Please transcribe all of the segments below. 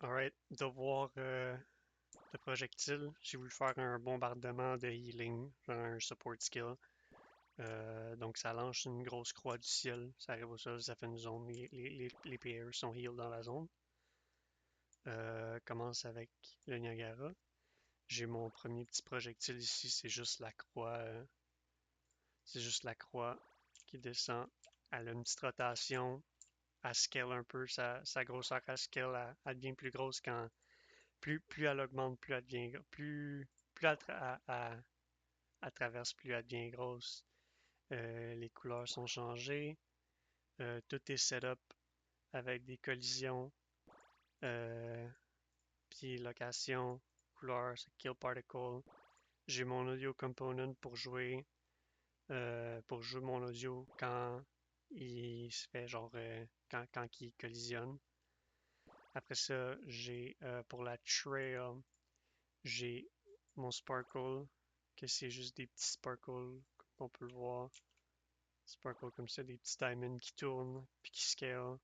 Alright, devoir de projectile. J'ai voulu faire un bombardement de healing, genre un support skill. Donc ça lance une grosse croix du ciel, ça arrive au sol, ça fait une zone. Les players sont heal dans la zone. Commence avec le Niagara. J'ai mon premier petit projectile ici, c'est juste la croix qui descend. Elle a une petite rotation, elle scale un peu, sa grosseur elle scale, elle devient plus grosse quand plus elle augmente, plus elle devient plus elle traverse, plus elle devient grosse. Les couleurs sont changées. Tout est setup avec des collisions, euh, puis location, couleur, kill particle. J'ai mon audio component pour jouer mon audio quand il se fait genre quand il collisionne. Après ça, j'ai pour la trail, j'ai mon sparkle, que c'est juste des petits sparkles, comme on peut le voir. Sparkle comme ça, des petits diamonds qui tournent puis qui scale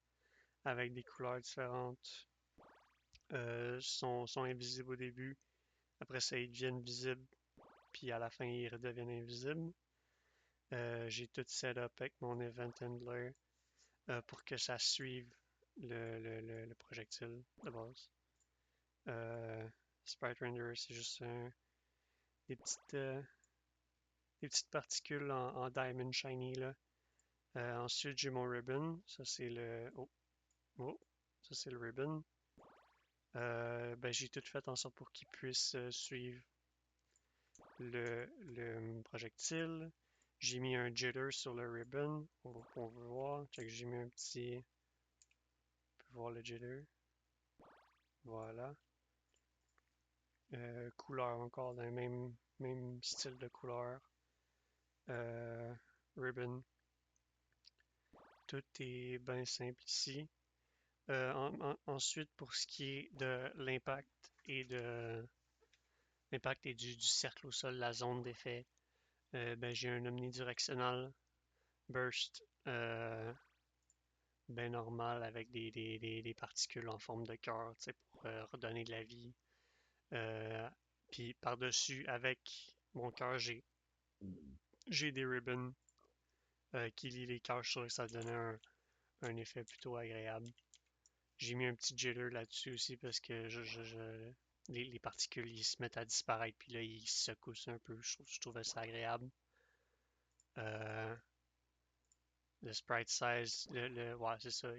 avec des couleurs différentes. Sont invisibles au début. Après ça, ils deviennent visibles, puis à la fin, ils redeviennent invisibles. J'ai tout set up avec mon event handler pour que ça suive le projectile de base. Euh, Sprite Render, c'est juste des petites, euh, des petites particules en diamond shiny là. Ensuite, j'ai mon ribbon. Ça, c'est le. Oh, ça, c'est le ribbon. Ben, j'ai tout fait en sorte pour qu'il puisse suivre le projectile. J'ai mis un jitter sur le ribbon. On veut voir. Check, j'ai mis un petit. On peut voir le jitter. Voilà. Couleur encore dans le même style de couleur. Euh, Ribbon. Tout est bien simple ici. Ensuite, pour ce qui est de l'impact et du cercle au sol, la zone d'effet, ben, j'ai un omnidirectional burst bien normal avec des particules en forme de cœur pour redonner de la vie. Euh, Puis par-dessus, avec mon cœur, j'ai des ribbons qui lient les cœurs sur et ça donnait un effet plutôt agréable. J'ai mis un petit jitter là-dessus aussi parce que les particules ils se mettent à disparaître puis là ils se secoussent un peu. Je trouvais ça agréable. Euh, le sprite size, ouais, c'est ça.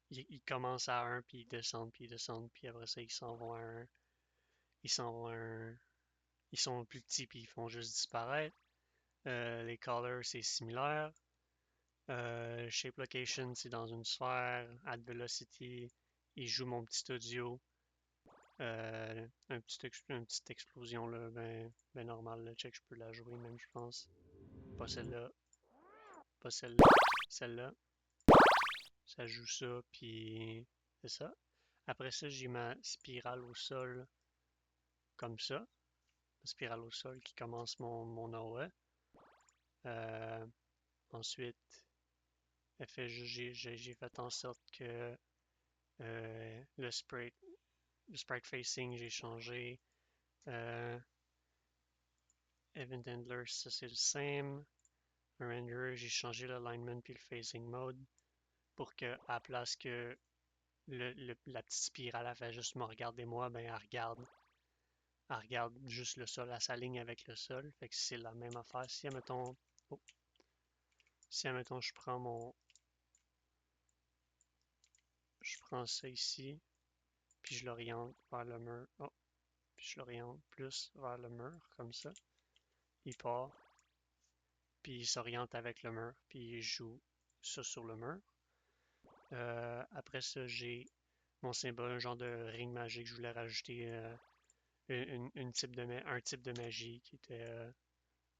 Ils commencent à un puis ils descendent puis après ça ils s'en vont à un. Ils s'en vont à un. Ils sont plus petits puis ils font juste disparaître. Les colors c'est similaire. Shape location c'est dans une sphère. Add velocity. Il joue mon petit audio. Une petite explosion là, ben normal, là, check, je peux la jouer même, je pense. Pas celle-là, pas celle-là, celle-là. Ça joue ça, puis c'est ça. Après ça, j'ai ma spirale au sol, comme ça. Ma spirale au sol qui commence mon AOE. Euh, Ensuite, j'ai fait en sorte que euh, le sprite, le sprite facing, j'ai changé. Euh, Event Handler, ça c'est le same. Render, j'ai changé l'alignment puis le phasing mode pour que, à la place que la petite spirale elle fait juste me regarder moi, ben elle regarde juste le sol, elle s'aligne avec le sol. Fait que c'est la même affaire. Oh, si admettons je prends ça ici, puis je l'oriente vers le mur. Oh, puis je l'oriente plus vers le mur, comme ça. Il part, puis il s'oriente avec le mur, puis il joue ça sur le mur. Après ça, j'ai mon symbole, un genre de ring magique. Je voulais rajouter un type de magie qui était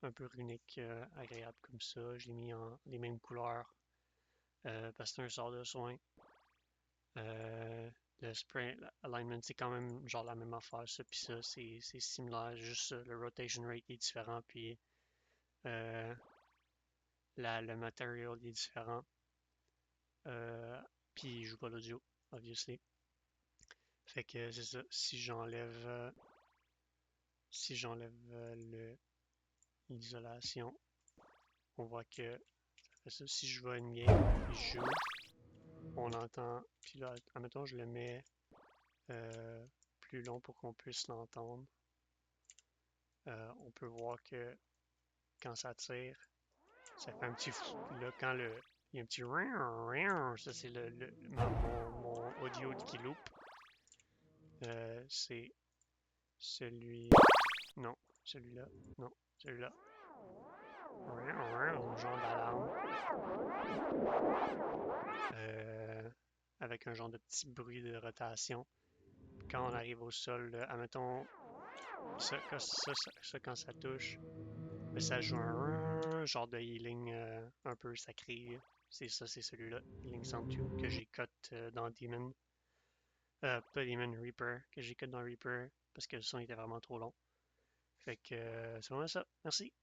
un peu runique, agréable comme ça. Je l'ai mis en les mêmes couleurs parce que c'est un sort de soin. Euh, le spray alignment, c'est quand même genre la même affaire. Ça, puis ça, c'est similaire. Juste le rotation rate est différent, puis euh, le material est différent. Euh, Puis il joue pas l'audio, obviously. Fait que c'est ça. Si j'enlève l'isolation, on voit que ça fait ça. Si je vois une game puis je joue, on entend. Puis là, admettons, je le mets plus long pour qu'on puisse l'entendre. On peut voir que quand ça tire, ça fait un petit fou. Là, quand il y a un petit ça c'est mon audio qui loop. C'est celui. Non, celui-là. Non, celui-là. Genre d'alarme. Euh, avec un genre de petit bruit de rotation. Quand on arrive au sol, admettons, quand ça touche, ben, ça joue un genre de healing un peu sacré. C'est ça, c'est celui-là, Healing Sound 2, que j'ai cut dans Demon. Pas Demon, Reaper, que j'ai cut dans Reaper, parce que le son était vraiment trop long. Fait que c'est vraiment ça. Merci.